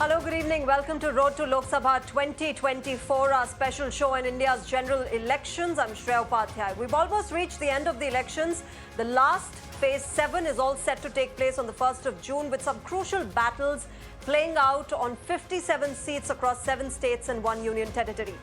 Hello, good evening. Welcome to Road to Lok Sabha 2024, our special show on India's general elections. I'm Shreya Upadhyaya. We've almost reached the end of the elections. The last phase 7 is all set to take place on the 1st of June with some crucial battles playing out on 57 seats across 7 states and 1 union territory.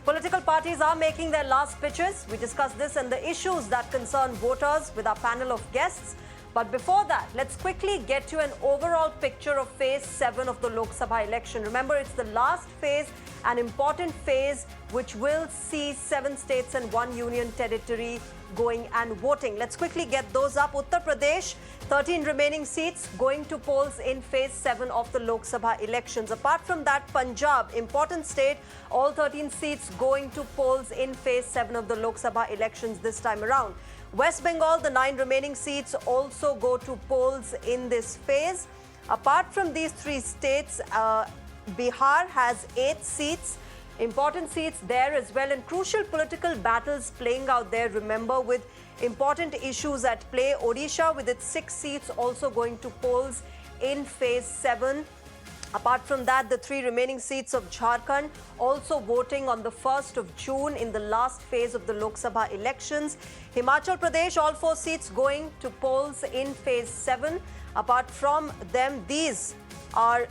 Political parties are making their last pitches. We discuss this and the issues that concern voters with our panel of guests. But before that, let's quickly get you an overall picture of phase 7 of the Lok Sabha election. Remember, it's the last phase, an important phase which will see 7 states and 1 union territory going and voting. Let's quickly get those up. Uttar Pradesh, 13 remaining seats going to polls in phase 7 of the Lok Sabha elections. Apart from that, Punjab, important state, all 13 seats going to polls in phase 7 of the Lok Sabha elections this time around. West Bengal, the 9 remaining seats also go to polls in this phase. Apart from these 3 states, Bihar has 8 seats, important seats there as well, and crucial political battles playing out there. Remember, with important issues at play, Odisha with its 6 seats also going to polls in phase 7. Apart from that, the 3 remaining seats of Jharkhand also voting on the 1st of June in the last phase of the Lok Sabha elections. Himachal Pradesh, all 4 seats going to polls in phase 7. Apart from them, these are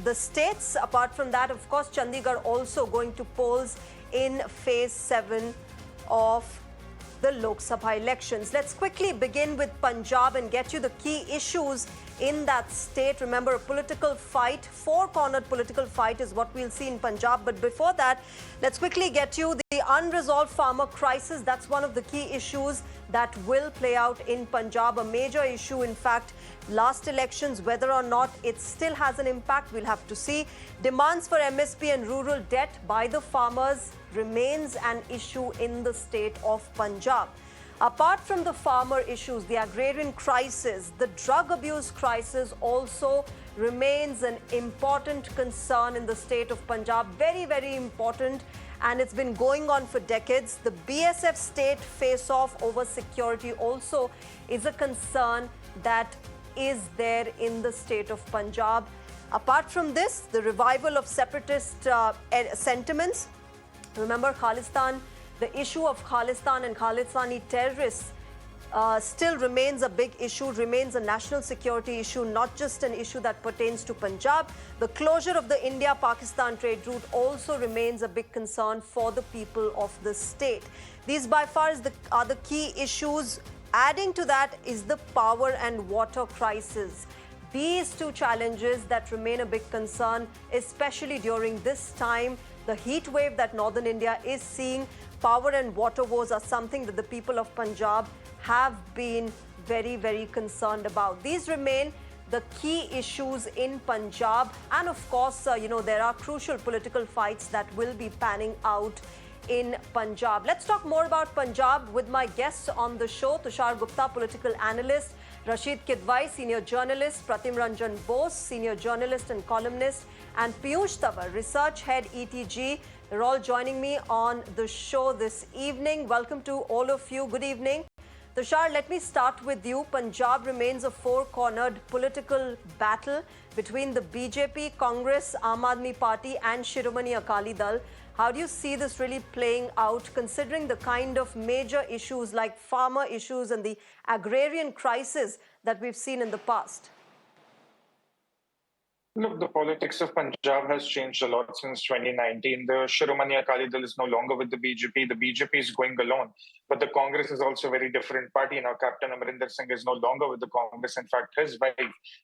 the states. Apart from that, of course, Chandigarh also going to polls in phase 7 of the Lok Sabha elections. Let's quickly begin with Punjab and get you the key issues in that state. Remember, a political fight, 4-cornered political fight is what we'll see in Punjab. But before that, let's quickly get you the unresolved farmer crisis. That's one of the key issues that will play out in Punjab. A major issue, in fact, last elections, whether or not it still has an impact, we'll have to see. Demands for MSP and rural debt by the farmers remains an issue in the state of Punjab. Apart from the farmer issues, the agrarian crisis, the drug abuse crisis also remains an important concern in the state of Punjab. Very, very important. And it's been going on for decades. The BSF state face-off over security also is a concern that is there in the state of Punjab. Apart from this, the revival of separatist sentiments. Remember, Khalistan, the issue of Khalistan and Khalistani terrorists still remains a big issue, remains a national security issue, not just an issue that pertains to Punjab. The closure of the India-Pakistan trade route also remains a big concern for the people of the state. These by far are the key issues. Adding to that is the power and water crisis. These 2 challenges that remain a big concern, especially during this time, the heat wave that northern India is seeing. Power and water woes are something that the people of Punjab have been very, very concerned about. These remain the key issues in Punjab. And of course, there are crucial political fights that will be panning out in Punjab. Let's talk more about Punjab with my guests on the show. Tushar Gupta, political analyst; Rashid Kidwai, senior journalist; Pratim Ranjan Bose, senior journalist and columnist; and Piyush Tawar, research head, ETG. They're all joining me on the show this evening. Welcome to all of you. Good evening. Tushar, let me start with you. Punjab remains a 4-cornered political battle between the BJP, Congress, Aam Aadmi Party and Shiromani Akali Dal. How do you see this really playing out, considering the kind of major issues like farmer issues and the agrarian crisis that we've seen in the past? Look, the politics of Punjab has changed a lot since 2019. The Shiromani Akali Dal is no longer with the BJP. The BJP is going alone. But the Congress is also a very different party. Now, Captain Amarinder Singh is no longer with the Congress. In fact, his wife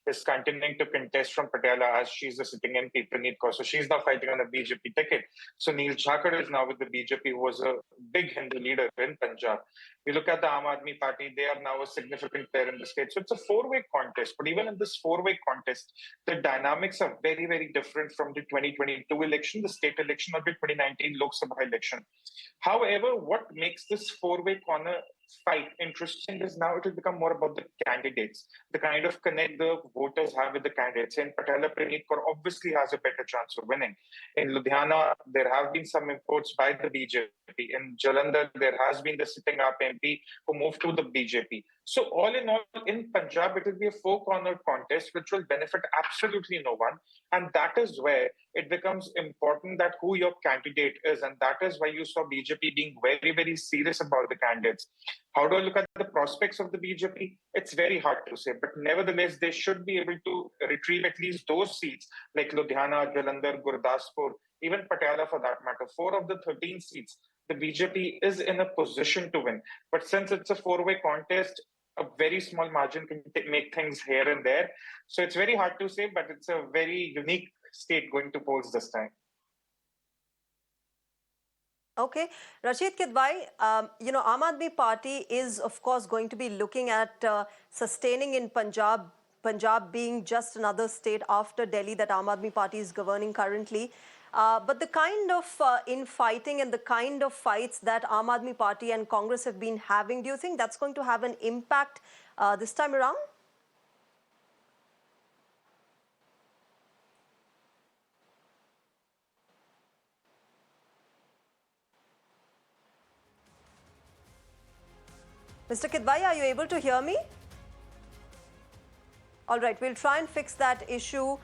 is continuing to contest from Patiala as she's the sitting MP, Praneet Kaur. So she's now fighting on a BJP ticket. So Neil Chakad is now with the BJP, who was a big Hindu leader in Punjab. We look at the Aam Aadmi Party, they are now a significant player in the state. So it's a 4-way contest. But even in this 4-way contest, the dynamics are very, very different from the 2022 election, the state election, or the 2019 Lok Sabha election. However, what makes this 4-way fight. Interesting is now it will become more about the candidates, the kind of connect the voters have with the candidates. And Patala Praneet Kaur obviously has a better chance of winning. In Ludhiana, there have been some imports by the BJP. In Jalandhar, there has been the sitting up MP who moved to the BJP. So all in all, in Punjab, it will be a four-corner contest which will benefit absolutely no one. And that is where it becomes important that who your candidate is. And that is why you saw BJP being very, very serious about the candidates. How do I look at the prospects of the BJP? It's very hard to say. But nevertheless, they should be able to retrieve at least those seats like Ludhiana, Jalandhar, Gurdaspur, even Patiala for that matter. 4 of the 13 seats, the BJP is in a position to win. But since it's a four-way contest, a very small margin can make things here and there. So it's very hard to say, but it's a very unique state going to polls this time. Okay, Rashid Kidwai, Aam Aadmi Party is of course going to be looking at sustaining in Punjab, Punjab being just another state after Delhi that Aam Aadmi Party is governing currently. But the kind of infighting and the kind of fights that Aam Aadmi Party and Congress have been having, do you think that's going to have an impact this time around? Mr. Kidwai, are you able to hear me? All right, we'll try and fix that issue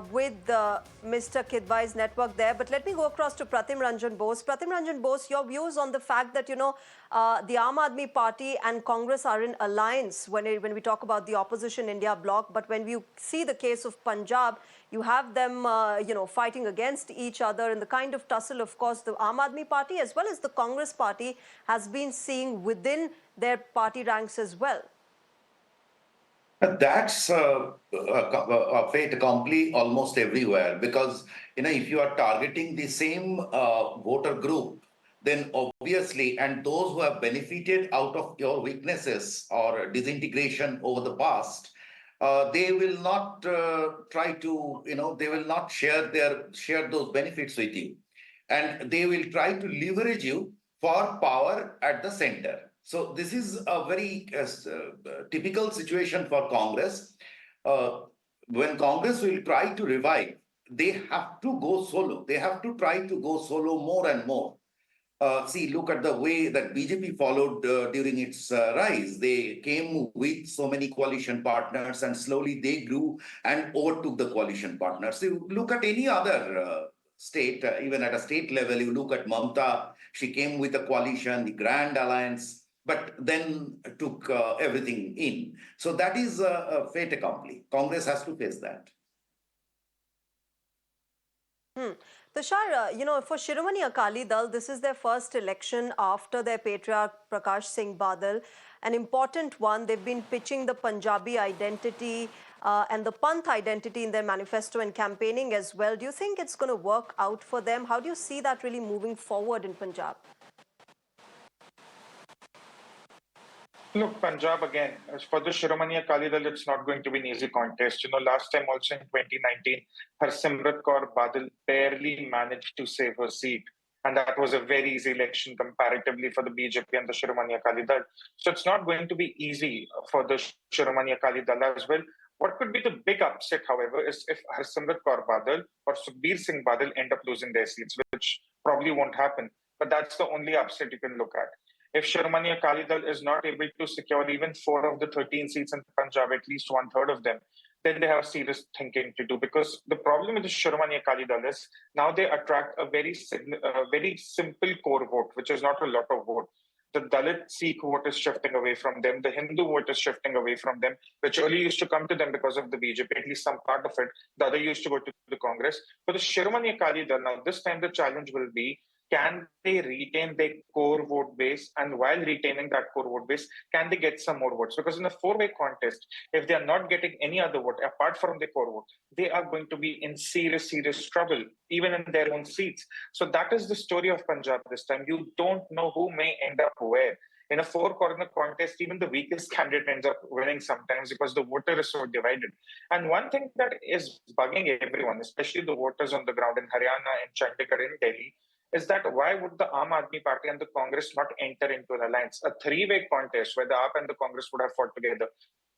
with Mr. Kidwai's network there. But let me go across to Pratim Ranjan Bose. Pratim Ranjan Bose, your views on the fact that, the Aam Aadmi Party and Congress are in alliance when we talk about the opposition India bloc. But when you see the case of Punjab, you have them, fighting against each other. And the kind of tussle, of course, the Aam Aadmi Party as well as the Congress Party has been seeing within their party ranks as well. That's a fait accompli almost everywhere because, if you are targeting the same voter group, then obviously, and those who have benefited out of your weaknesses or disintegration over the past, they will not try to, they will not share those benefits with you. And they will try to leverage you for power at the center. So this is a very typical situation for Congress. When Congress will try to revive, they have to go solo. They have to try to go solo more and more. Look at the way that BJP followed during its rise. They came with so many coalition partners and slowly they grew and overtook the coalition partners. So look at any other state, even at a state level, you look at Mamta, she came with a coalition, the Grand Alliance, but then took everything in. So that is a fait accompli. Congress has to face that. Tushar, for Shiromani Akali Dal, this is their first election after their patriarch Prakash Singh Badal, an important one. They've been pitching the Punjabi identity and the Panth identity in their manifesto and campaigning as well. Do you think it's going to work out for them? How do you see that really moving forward in Punjab? Look, Punjab again, as for the Shiromani Akali Dal, it's not going to be an easy contest. Last time also in 2019, Harsimrat Kaur Badal barely managed to save her seat. And that was a very easy election comparatively for the BJP and the Shiromani Akali Dal. So it's not going to be easy for the Shiromani Akali Dal as well. What could be the big upset, however, is if Harsimrat Kaur Badal or Sukhbir Singh Badal end up losing their seats, which probably won't happen. But that's the only upset you can look at. If Shiromani Akali Dal is not able to secure even 4 of the 13 seats in Punjab, at least 1/3 of them, then they have serious thinking to do. Because the problem with the Shiromani Akali Dal is now they attract a very simple core vote, which is not a lot of vote. The Dalit Sikh vote is shifting away from them. The Hindu vote is shifting away from them, which earlier used to come to them because of the BJP, at least some part of it. The other used to go to the Congress. But the Shiromani Akali Dal, now this time the challenge will be, can they retain their core vote base? And while retaining that core vote base, can they get some more votes? Because in a 4-way contest, if they are not getting any other vote apart from the core vote, they are going to be in serious trouble, even in their own seats. So that is the story of Punjab this time. You don't know who may end up where. In a 4-corner contest, even the weakest candidate ends up winning sometimes because the voter is so divided. And one thing that is bugging everyone, especially the voters on the ground in Haryana, in Chandigarh, in Delhi, is that why would the Aam Aadmi Party and the Congress not enter into an alliance? A three-way contest where the AAP and the Congress would have fought together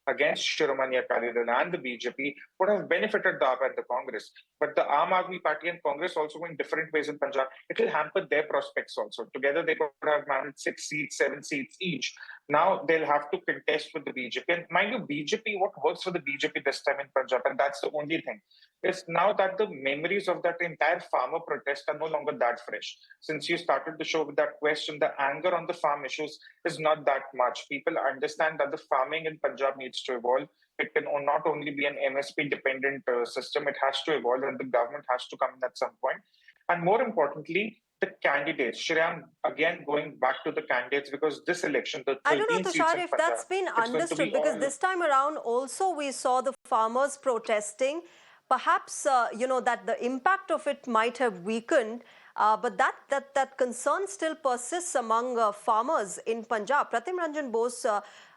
against Shiromani Akali Dal and the BJP would have benefited the AAP and the Congress. But the Aam Aadmi Party and Congress also going different ways in Punjab. It will hamper their prospects also. Together they could have managed 6 seats, 7 seats each. Now they'll have to contest with the BJP. And mind you, BJP, what works for the BJP this time in Punjab, and that's the only thing, is now that the memories of that entire farmer protest are no longer that fresh. Since you started the show with that question, the anger on the farm issues is not that much. People understand that the farming in Punjab needs to evolve. It can not only be an MSP dependent system, it has to evolve and the government has to come in at some point. And more importantly, the candidates. Shreya, again going back to the candidates, because this election, the 13 I don't know, seats Tushar, in if Punjab, that's been it's going to understood, be because all... this time around also we saw the farmers protesting. Perhaps, that the impact of it might have weakened, but that concern still persists among farmers in Punjab. Pratim Ranjan Bose,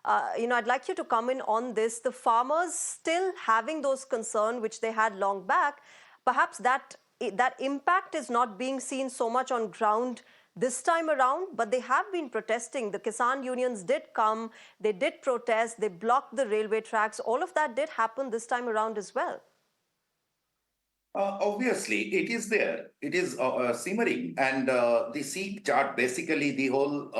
I'd like you to come in on this. The farmers still having those concerns which they had long back, perhaps that impact is not being seen so much on ground this time around, but they have been protesting. The Kisan unions did come, they did protest, they blocked the railway tracks. All of that did happen this time around as well. Obviously, it is there. It is simmering, and the seat chart, basically the whole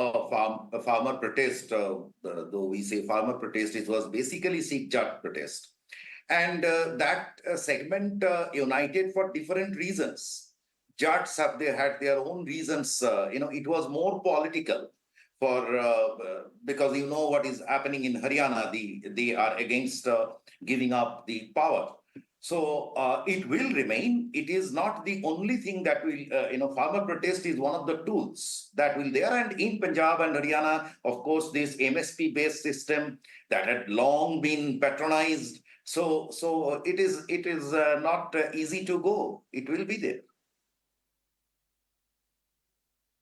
farmer protest, though we say farmer protest, it was basically seat chart protest. And that segment united for different reasons. Jats they had their own reasons. It was more political because you know what is happening in Haryana. They are against giving up the power. So it will remain. It is not the only thing that will, farmer protest is one of the tools that will there. And in Punjab and Haryana, of course, this MSP-based system that had long been patronized. So it is not easy to go. It will be there.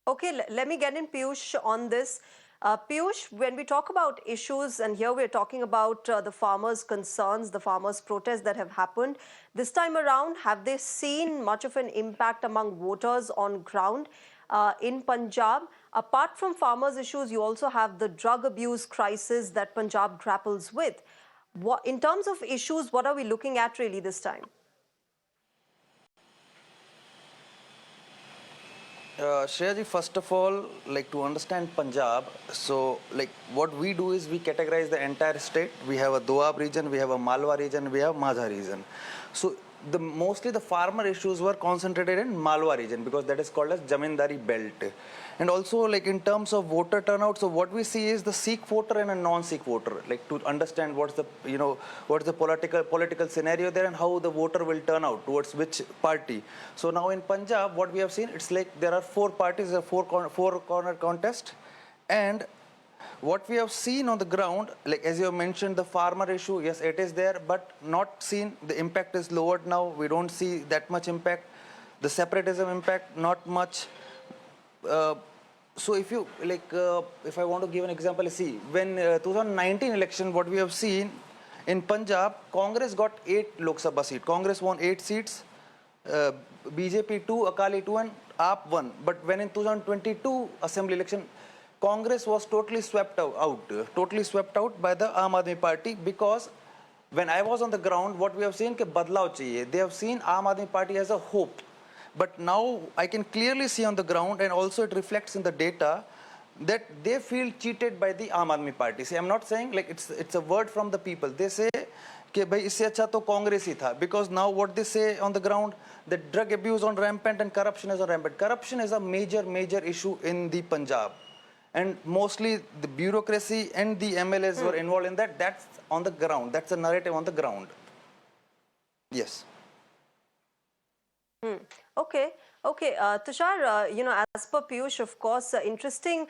Okay, let me get in Piyush on this. Piyush, when we talk about issues, and here we're talking about the farmers' concerns, the farmers' protests that have happened, this time around, have they seen much of an impact among voters on ground in Punjab? Apart from farmers' issues, you also have the drug abuse crisis that Punjab grapples with. In terms of issues, what are we looking at really this time? Shreya ji, first of all, to understand Punjab, so what we do is we categorize the entire state. We have a Doab region, we have a Malwa region, we have Majha region. So mostly the farmer issues were concentrated in Malwa region because that is called as Jamindari belt. And also in terms of voter turnout, so what we see is the Sikh voter and a non-Sikh voter, to understand what's the political scenario there and how the voter will turn out towards which party. So now in Punjab, what we have seen, it's there are 4 parties, a four corner contest, and what we have seen on the ground, as you have mentioned, the farmer issue, yes, it is there, but not seen. The impact is lowered now. We don't see that much impact. The separatism impact, not much. So if you if I want to give an example, see, when 2019 election, what we have seen in Punjab, Congress got 8 Lok Sabha seats. Congress won 8 seats, BJP 2, Akali 2, and AAP 1. But when in 2022 assembly election, Congress was totally swept out by the Aam Aadmi Party, because when I was on the ground, what we have seen, badlav chahiye. They have seen Aam Aadmi Party as a hope. But now I can clearly see on the ground, and also it reflects in the data, that they feel cheated by the Aam Aadmi Party. See, I'm not saying it's a word from the people. They say कि भाई इससे अच्छा तो कांग्रेस ही था, because now what they say on the ground, that drug abuse on rampant and corruption is on rampant. Corruption is a major issue in the Punjab, and mostly the bureaucracy and the MLAs were involved in that. That's on the ground. That's a narrative on the ground. Yes. Okay. Tushar, as per Piyush, of course, interesting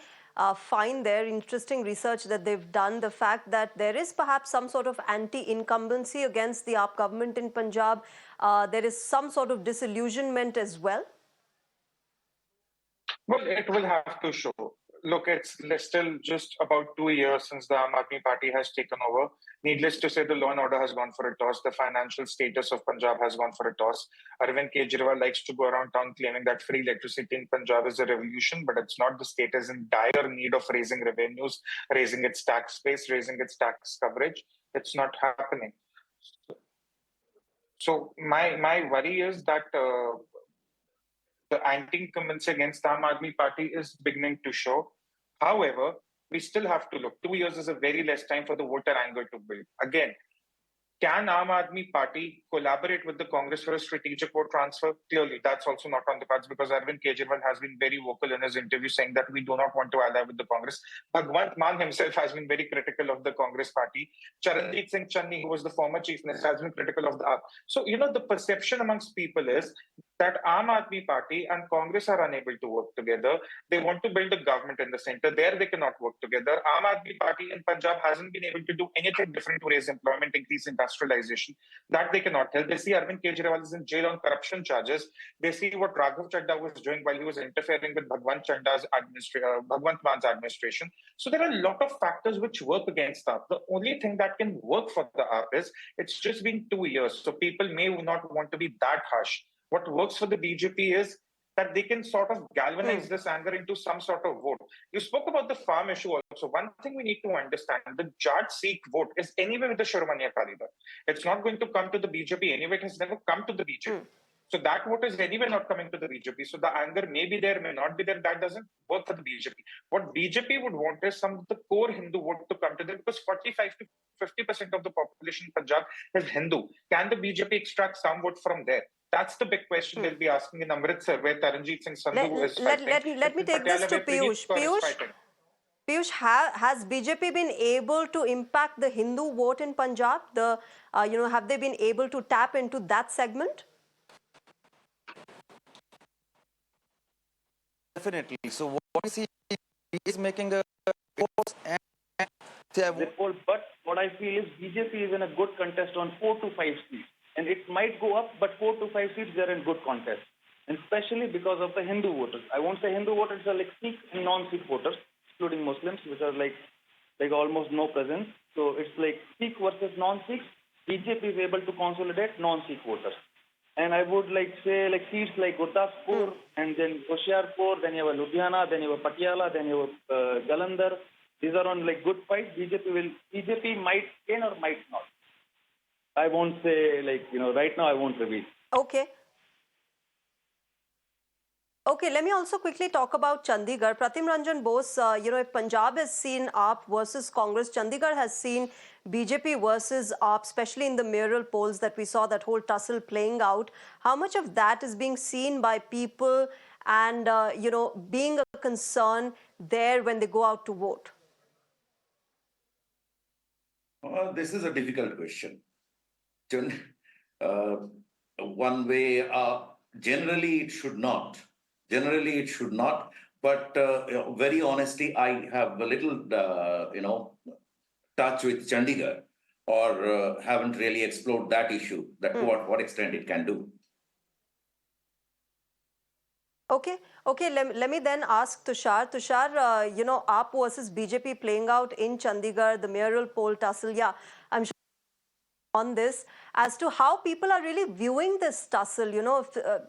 find there, interesting research that they've done, the fact that there is perhaps some sort of anti-incumbency against the AAP government in Punjab. There is some sort of disillusionment as well. Well, it will have to show. look, it's still just about 2 years since the Aam Aadmi Party has taken over. Needless to say, the law and order has gone for a toss. The financial status of Punjab has gone for a toss. Arvind Kejriwal likes to go around town claiming that free electricity in Punjab is a revolution, but it's not. The state is in dire need of raising revenues, raising its tax base, raising its tax coverage. It's not happening. So my worry is that the anti-incumbency against the Aam Aadmi Party is beginning to show. However, we still have to look. 2 years is a very less time for the voter anger to build. Again, can Aam Aadmi Party collaborate with the Congress for a strategic vote transfer? Clearly, that's also not on the cards because Arvind Kejriwal has been very vocal in his interview saying that we do not want to ally with the Congress. Bhagwant Mann himself has been very critical of the Congress party. Charanjit Singh Channi, who was the former chief minister, has been critical of the AAP. So, the perception amongst people is that Aam Aadmi Party and Congress are unable to work together. They want to build a government in the center. There they cannot work together. Aam Aadmi Party in Punjab hasn't been able to do anything different to raise employment, increase industrialization. That they cannot help. They see Arvind Kejriwal is in jail on corruption charges. They see what Raghav Chadda was doing while he was interfering with Bhagwant Mann's administration. So there are a lot of factors which work against AAP. The only thing that can work for the AAP is it's just been 2 years. So people may not want to be that harsh. What works for the BJP is that they can sort of galvanize this anger into some sort of vote. You spoke about the farm issue also. One thing we need to understand, the Jat Sikh vote is anyway with the Shiromani Akali Dal. It's not going to come to the BJP anyway. It has never come to the BJP. So that vote is anyway not coming to the BJP. So the anger may be there, may not be there. That doesn't work for the BJP. What BJP would want is some of the core Hindu vote to come to them because 45 to 50% of the population in Punjab is Hindu. Can the BJP extract some vote from there? That's the big question they'll be asking in Amritsar, where Taranjit Singh Sandhu is fighting. Let me take this to Piyush. Piyush, has BJP been able to impact the Hindu vote in Punjab? Have they been able to tap into that segment? Definitely. So what we see is making a report and but what I feel is BJP is in a good contest on 4 to 5 seats. And it might go up, but 4 to 5 seats, they're in good contest. And especially because of the Hindu voters. I won't say Hindu voters are like Sikh and non-Sikh voters, including Muslims, which are like almost no presence. So it's like Sikh versus non-Sikh. BJP is able to consolidate non-Sikh voters. And I would say seats like Gurdaspur and then Hoshiarpur, then you have Ludhiana, then you have Patiala, then you have Jalandhar. These are on good fights. BJP might gain or might not. I won't say right now I won't reveal. Okay. Okay, let me also quickly talk about Chandigarh. Pratim Ranjan Bose, if Punjab has seen AAP versus Congress, Chandigarh has seen BJP versus AAP, especially in the mayoral polls that we saw that whole tussle playing out. How much of that is being seen by people and, being a concern there when they go out to vote? This is a difficult question. One way, generally it should not. But very honestly, I have a little, touch with Chandigarh, or haven't really explored that issue. That what extent it can do. Okay. Let me then ask Tushar. Tushar, AAP versus BJP playing out in Chandigarh, the mayoral poll tussle. Yeah, I'm sure on this as to how people are really viewing this tussle.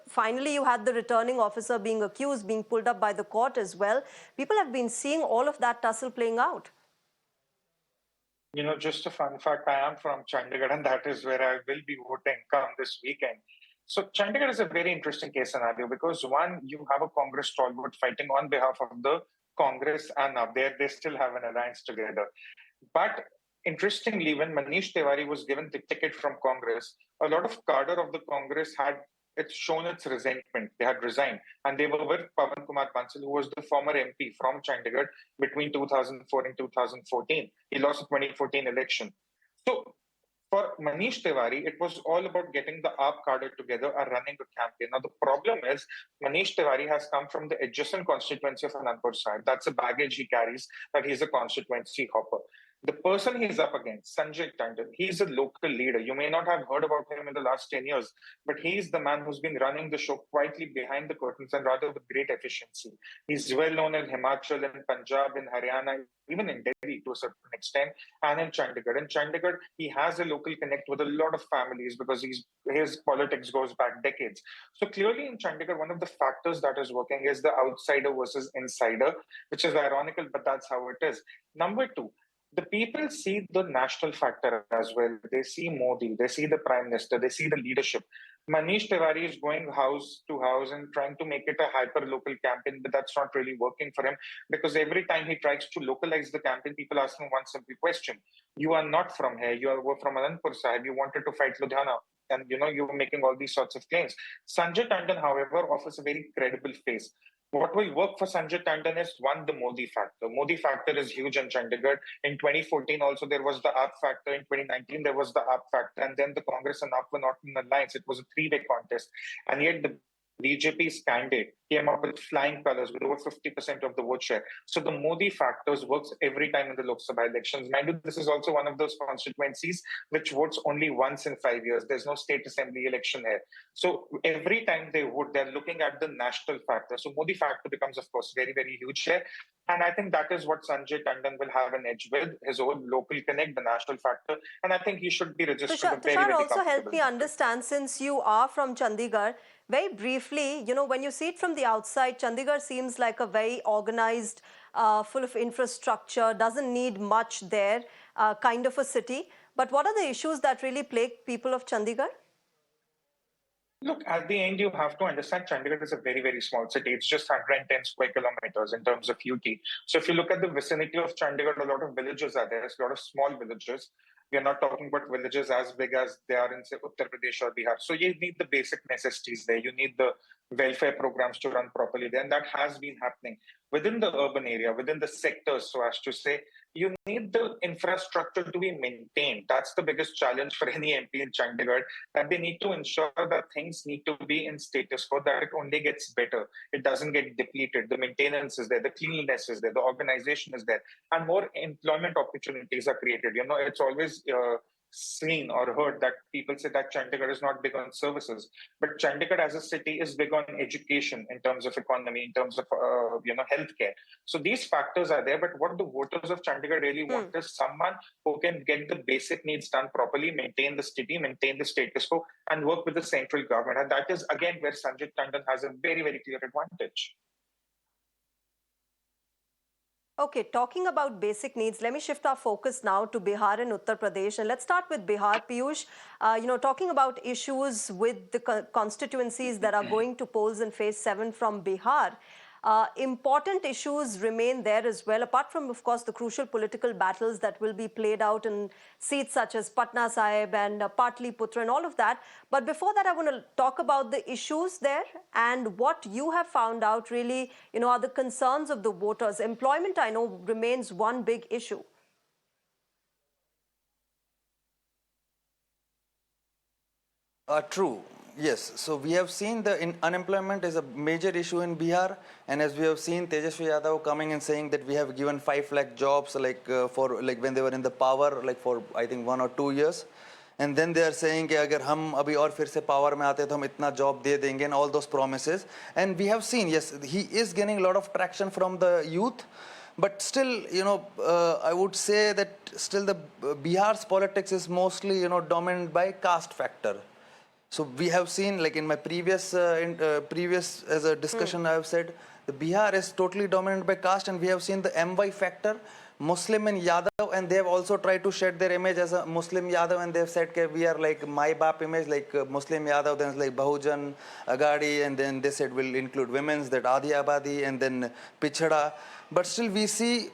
Finally you had the returning officer being accused, being pulled up by the court as well. People have been seeing all of that tussle playing out. Just a fun fact, I am from Chandigarh and that is where I will be voting come this weekend. So Chandigarh is a very interesting case scenario because one, you have a Congress stalwart fighting on behalf of the Congress and up there they still have an alliance together. But interestingly, when Manish Tiwari was given the ticket from Congress, a lot of cadre of the Congress had shown its resentment. They had resigned. And they were with Pawan Kumar Bansal, who was the former MP from Chandigarh between 2004 and 2014. He lost the 2014 election. So for Manish Tiwari, it was all about getting the AAP cadre together and running a campaign. Now, the problem is Manish Tiwari has come from the adjacent constituency of Anandpur side. That's a baggage he carries, that he's a constituency hopper. The person he's up against, Sanjay Tandon, he's a local leader. You may not have heard about him in the last 10 years, but he's the man who's been running the show quietly behind the curtains and rather with great efficiency. He's well known in Himachal, in Punjab, in Haryana, even in Delhi to a certain extent, and in Chandigarh. In Chandigarh, he has a local connect with a lot of families because his politics goes back decades. So clearly in Chandigarh, one of the factors that is working is the outsider versus insider, which is ironical, but that's how it is. Number two, the people see the national factor as well. They see Modi, they see the Prime Minister, they see the leadership. Manish Tiwari is going house to house and trying to make it a hyper local campaign, but that's not really working for him because every time he tries to localize the campaign, people ask him one simple question: "You are not from here. You are from Anandpur Sahib. You wanted to fight Ludhiana." And you were making all these sorts of claims. Sanjay Tandon, however, offers a very credible face. What will work for Sanjay Tandon is one, the Modi factor. Modi factor is huge in Chandigarh. In 2014, also there was the AAP factor. In 2019, there was the AAP factor. And then the Congress and AAP were not in alliance. It was a three-way contest. And yet the BJP's candidate came up with flying colors with over 50% of the vote share. So the Modi factors works every time in the Lok Sabha elections. Mind you, this is also one of those constituencies which votes only once in 5 years. There's no state assembly election here. So every time they vote, they're looking at the national factor. So Modi factor becomes, of course, very, very huge here. And I think that is what Sanjay Tandon will have an edge with, his own local connect, the national factor. And I think he should be registered Tushar, very, Tushar, very also help comfortable. me understand, since you are from Chandigarh, very briefly, when you see it from the outside, Chandigarh seems like a very organized, full of infrastructure, doesn't need much there, kind of a city. But what are the issues that really plague people of Chandigarh? Look, at the end, you have to understand Chandigarh is a very, very small city. It's just 110 square kilometers in terms of UT. So if you look at the vicinity of Chandigarh, a lot of villages are there. There's a lot of small villages. We are not talking about villages as big as they are in, say, Uttar Pradesh or Bihar. So you need the basic necessities there. You need the welfare programs to run properly there. And that has been happening within the urban area, within the sectors, so as to say. You need the infrastructure to be maintained. That's the biggest challenge for any MP in Chandigarh, that they need to ensure that things need to be in status quo, that it only gets better. It doesn't get depleted. The maintenance is there, the cleanliness is there, the organization is there, and more employment opportunities are created. It's always seen or heard that people say that Chandigarh is not big on services, but Chandigarh as a city is big on education in terms of economy, in terms of healthcare. So these factors are there, but what the voters of Chandigarh really want is someone who can get the basic needs done properly, maintain the city, maintain the status quo, and work with the central government. And that is again where Sanjay Tandon has a very, very clear advantage. Okay, talking about basic needs, let me shift our focus now to Bihar and Uttar Pradesh. And let's start with Bihar. Piyush, talking about issues with the constituencies that are going to polls in phase 7 from Bihar. Important issues remain there as well, apart from, of course, the crucial political battles that will be played out in seats such as Patna Sahib and Patliputra and all of that. But before that, I want to talk about the issues there and what you have found out really, are the concerns of the voters. Employment, I know, remains one big issue. True. Yes. So we have seen the unemployment is a major issue in Bihar, and as we have seen Tejasvi Yadav coming and saying that we have given 5 lakh jobs for when they were in the power, for I think 1 or 2 years, and then they are saying कि अगर हम अभी और फिर से power में आते तो हम इतना job दे देंगे, and all those promises. And we have seen, yes, he is gaining a lot of traction from the youth. But still, I would say that still the Bihar's politics is mostly, dominated by caste factor. So we have seen, like in my previous as a discussion, I have said the Bihar is totally dominated by caste, and we have seen the MY factor, Muslim and Yadav, and they have also tried to shed their image as a Muslim Yadav, and they have said that we are like my Bap image, like Muslim Yadav, then it's like Bahujan, Agadi, and then they said we'll include women's, that Adi Abadi, and then Pichhada. But still we see,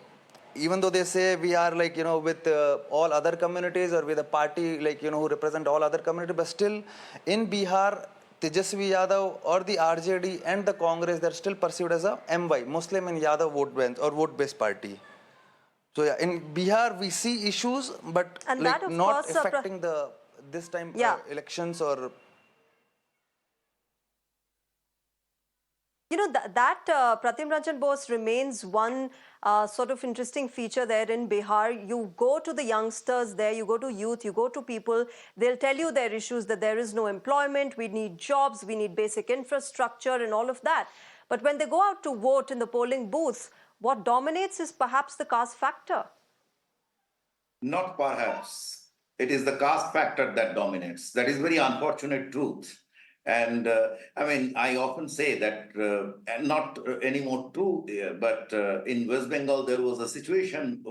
even though they say we are with all other communities or with a party who represent all other communities, but still in Bihar, Tejasvi Yadav or the RJD and the Congress, they're still perceived as a MY, Muslim and Yadav vote bank or vote-based party. So yeah, in Bihar we see issues, but not affecting this time elections or. Pratim Ranjan Bose remains one sort of interesting feature there in Bihar. You go to the youngsters there, you go to youth, you go to people, they'll tell you their issues, that there is no employment, we need jobs, we need basic infrastructure and all of that. But when they go out to vote in the polling booths, what dominates is perhaps the caste factor. Not perhaps. It is the caste factor that dominates. That is very unfortunate truth. And I mean, I often say that, and not anymore true, but in West Bengal, there was a situation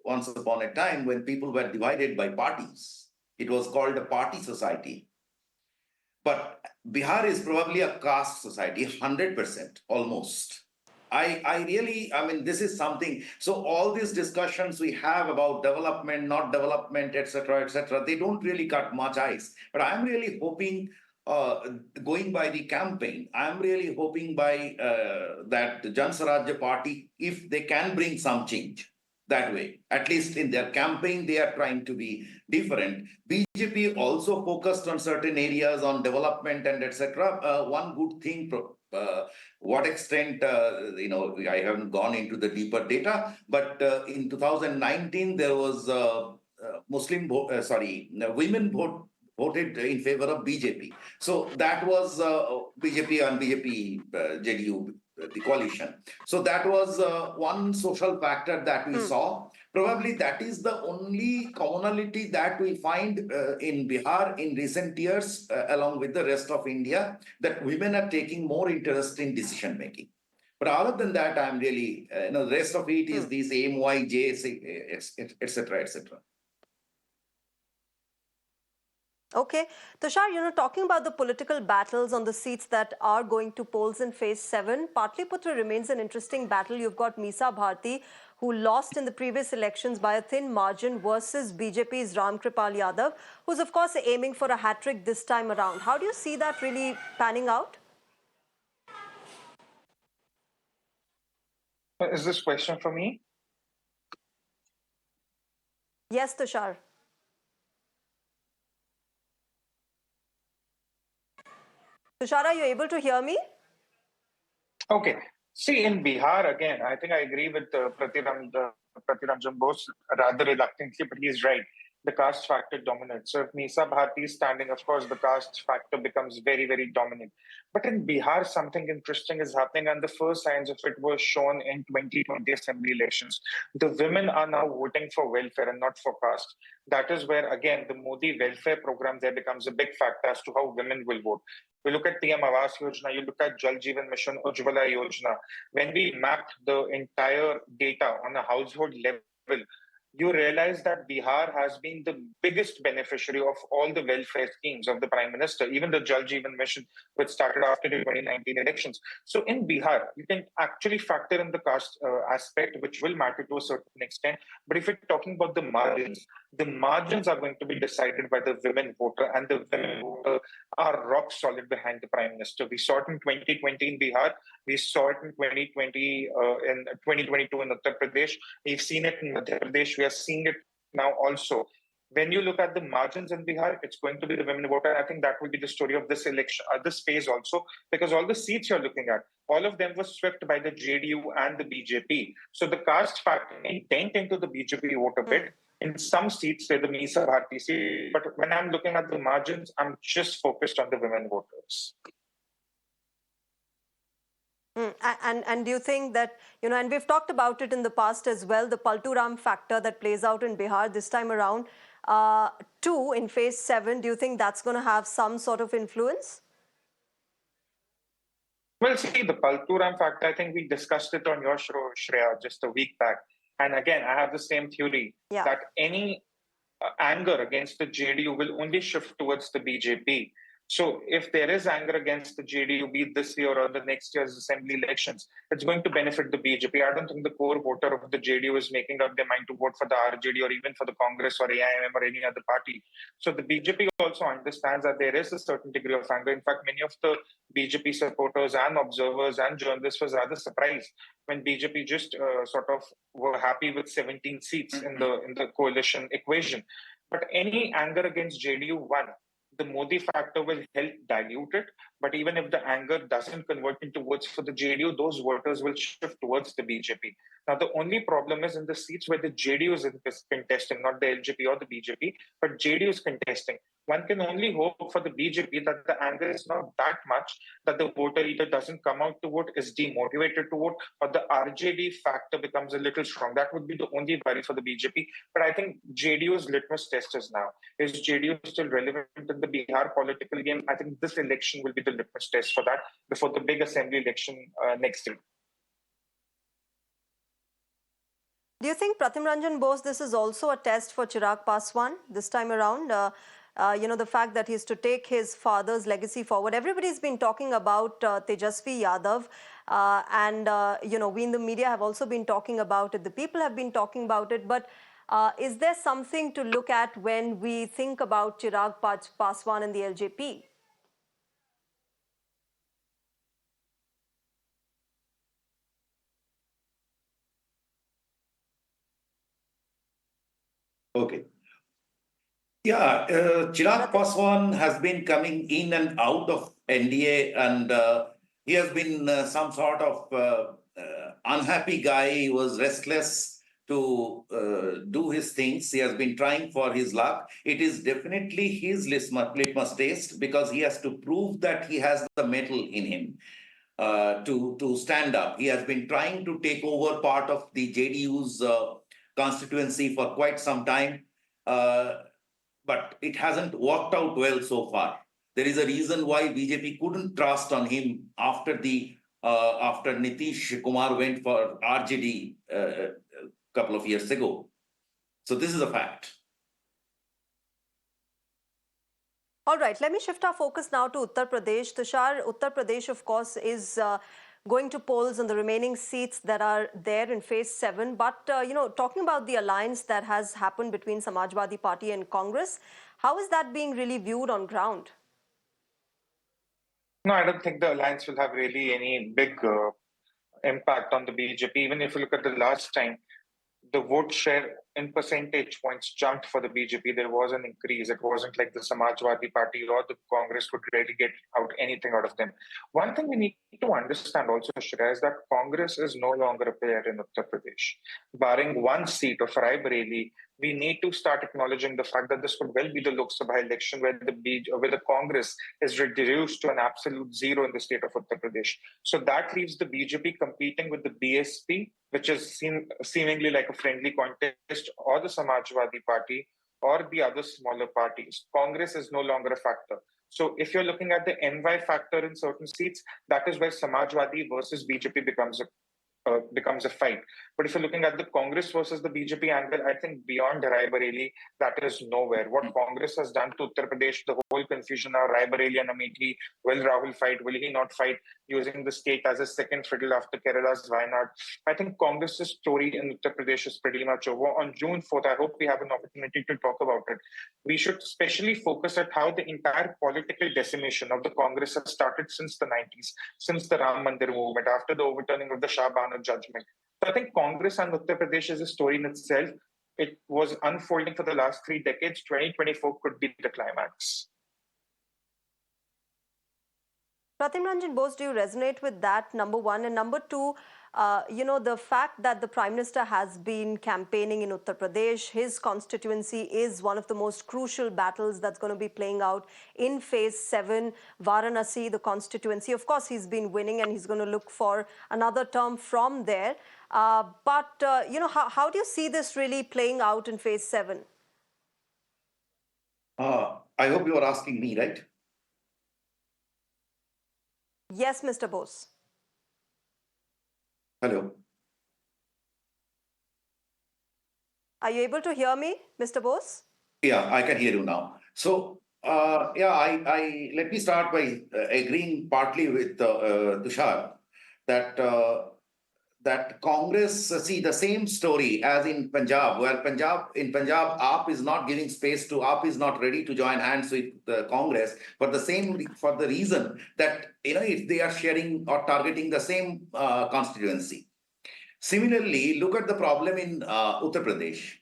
once upon a time when people were divided by parties. It was called a party society. But Bihar is probably a caste society, 100%, almost. I mean, this is something. So all these discussions we have about development, not development, etc., they don't really cut much ice. But I'm really hoping, going by the campaign, I'm really hoping by that Jan Swarajya Party, if they can bring some change that way, at least in their campaign, they are trying to be different. BJP also focused on certain areas on development and etc. One good thing, what extent, I haven't gone into the deeper data, but in 2019, there was women voted in favor of BJP. So that was BJP and BJP, JDU, the coalition. So that was one social factor that we saw. Probably that is the only commonality that we find in Bihar in recent years, along with the rest of India, that women are taking more interest in decision making. But other than that, I'm really, the rest of it is these AMY, etc., etc. Okay. Tushar, talking about the political battles on the seats that are going to polls in phase 7, Patliputra remains an interesting battle. You've got Meesa Bharti, who lost in the previous elections by a thin margin, versus BJP's Ram Kripal Yadav, who's of course aiming for a hat-trick this time around. How do you see that really panning out? Is this question for me? Yes, Tushar. Tushar, are you able to hear me? Okay. See, in Bihar, again, I think I agree with Pratim Ranjan Bose rather reluctantly, but he's right. The caste factor dominates. So if Meesa Bharti is standing, of course, the caste factor becomes very, very dominant. But in Bihar, something interesting is happening, and the first signs of it were shown in 2020 assembly elections. The women are now voting for welfare and not for caste. That is where, again, the Modi welfare program there becomes a big factor as to how women will vote. We look at PM Awas Yojana, you look at Jal Jeevan Mission, Ujjwala Yojana. When we mapped the entire data on a household level, you realize that Bihar has been the biggest beneficiary of all the welfare schemes of the Prime Minister, even the Jal Jeevan Mission, which started after the 2019 elections. So in Bihar, you can actually factor in the caste aspect, which will matter to a certain extent. But if you're talking about the margins are going to be decided by the women voter, and the women voter are rock solid behind the Prime Minister. We saw it in 2020 in Bihar. We saw it in 2020, in 2022 in Uttar Pradesh. We've seen it in Madhya Pradesh. We are seeing it now also. When you look at the margins in Bihar, it's going to be the women voter. And I think that will be the story of this election, this phase also, because all the seats you're looking at, all of them were swept by the JDU and the BJP. So the caste factor dent into the BJP voter bit. In some seats, say the Meesa Bharti seat, but when I'm looking at the margins, I'm just focused on the women voters. And do you think that, and we've talked about it in the past as well, the Palturam factor that plays out in Bihar this time around, too, in phase 7, do you think that's going to have some sort of influence? Well, see, the Palturam factor, I think we discussed it on your show, Shreya, just a week back. And again, I have the same theory that any anger against the JDU will only shift towards the BJP. So if there is anger against the JDU, be it this year or the next year's assembly elections, it's going to benefit the BJP. I don't think the core voter of the JDU is making up their mind to vote for the RJD or even for the Congress or AIM or any other party. So the BJP also understands that there is a certain degree of anger. In fact, many of the BJP supporters and observers and journalists was rather surprised when BJP just sort of were happy with 17 seats in the coalition equation. But any anger against JDU won. The Modi factor will help dilute it. But even if the anger doesn't convert into votes for the JDU, those voters will shift towards the BJP. Now, the only problem is in the seats where the JDU is contesting, not the LJP or the BJP, but JDU is contesting. One can only hope for the BJP that the anger is not that much that the voter either doesn't come out to vote, is demotivated to vote, or the RJD factor becomes a little strong. That would be the only worry for the BJP. But I think JDU's litmus test is now. Is JDU still relevant in the Bihar political game? I think this election will be the litmus test for that before the big assembly election next year. Do you think, Pratim Ranjan Bose, this is also a test for Chirag Paswan this time around? The fact that he's to take his father's legacy forward. Everybody's been talking about Tejasvi Yadav, we in the media have also been talking about it. The people have been talking about it. But is there something to look at when we think about Chirag Paswan and the LJP? Okay. Yeah, Chirag Paswan has been coming in and out of NDA, and he has been some sort of unhappy guy. He was restless to do his things. He has been trying for his luck. It is definitely his litmus test because he has to prove that he has the mettle in him to stand up. He has been trying to take over part of the JDU's constituency for quite some time. But it hasn't worked out well so far. There is a reason why BJP couldn't trust on him after Nitish Kumar went for RJD a couple of years ago. So this is a fact. All right, let me shift our focus now to Uttar Pradesh. Tushar, Uttar Pradesh, of course, is going to polls on the remaining seats that are there in phase 7. But, talking about the alliance that has happened between Samajwadi Party and Congress, how is that being really viewed on ground? No, I don't think the alliance will have really any big impact on the BJP. Even if you look at the last time, the vote share in percentage points jumped for the BJP. There was an increase. It wasn't like the Samajwadi Party or the Congress could really get anything out of them. One thing we need to understand also, Shreya, is that Congress is no longer a player in Uttar Pradesh. Barring one seat of Rai Bareli, we need to start acknowledging the fact that this could well be the Lok Sabha election where the Congress is reduced to an absolute zero in the state of Uttar Pradesh. So that leaves the BJP competing with the BSP, which is seemingly like a friendly contest, or the Samajwadi Party, or the other smaller parties. Congress is no longer a factor. So if you're looking at the NY factor in certain seats, that is where Samajwadi versus BJP becomes a fight. But if you're looking at the Congress versus the BJP angle, I think beyond Rai Bareli, that is nowhere. What Congress has done to Uttar Pradesh, the whole confusion now, Rai Bareli and Amethi, will Rahul fight, will he not fight, using the state as a second fiddle after Kerala's Wayanad. I think Congress's story in Uttar Pradesh is pretty much over. On June 4th, I hope we have an opportunity to talk about it. We should especially focus at how the entire political decimation of the Congress has started since the 90s, since the Ram Mandir movement, after the overturning of the Shah Bano judgment. So I think Congress and Uttar Pradesh is a story in itself. It was unfolding for the last 3 decades. 2024 could be the climax. Pratim Ranjan Bose, do you resonate with that, number one? And number two, the fact that the Prime Minister has been campaigning in Uttar Pradesh, his constituency is one of the most crucial battles that's going to be playing out in phase 7. Varanasi, the constituency, of course, he's been winning and he's going to look for another term from there. How do you see this really playing out in phase 7? I hope you are asking me, right? Yes, Mr. Bose. Hello. Are you able to hear me, Mr. Bose? Yeah, I can hear you now. So, I let me start by agreeing partly with Tushar that that Congress, see the same story as in Punjab, where in Punjab, AAP is not giving space to, AAP is not ready to join hands with the Congress for the reason that, if they are sharing or targeting the same constituency. Similarly, look at the problem in Uttar Pradesh.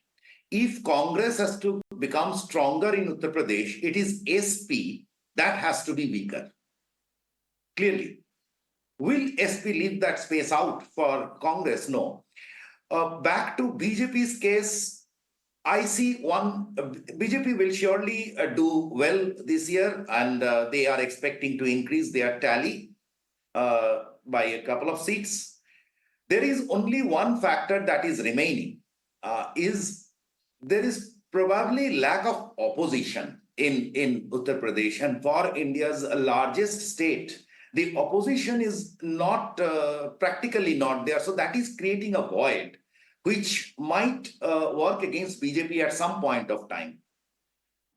If Congress has to become stronger in Uttar Pradesh, it is SP that has to be weaker. Clearly. Will SP leave that space out for Congress? No. Back to BJP's case, I see BJP will surely do well this year, and they are expecting to increase their tally by a couple of seats. There is only one factor that is remaining, is there is probably lack of opposition in Uttar Pradesh, and for India's largest state, the opposition is not practically not there. So that is creating a void, which might work against BJP at some point of time.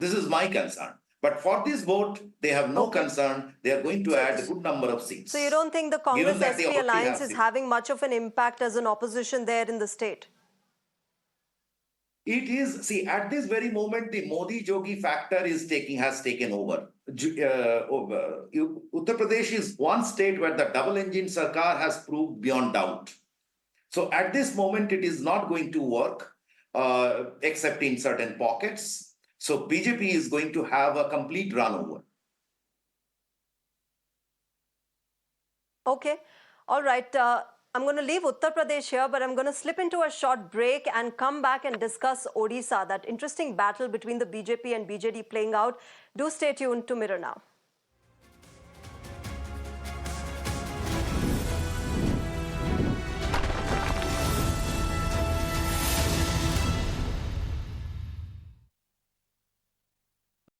This is my concern. But for this vote, they have no concern. They are going to add a good number of seats. So you don't think the Congress-SP alliance is having much of an impact as an opposition there in the state? It is, see, at this very moment, the Modi-Jogi factor has taken over. Uttar Pradesh is one state where the double-engine Sarkar has proved beyond doubt. So at this moment, it is not going to work, except in certain pockets. So BJP is going to have a complete run over. Okay. All right. I'm going to leave Uttar Pradesh here, but I'm going to slip into a short break and come back and discuss Odisha, that interesting battle between the BJP and BJD playing out. Do stay tuned to Mirror Now.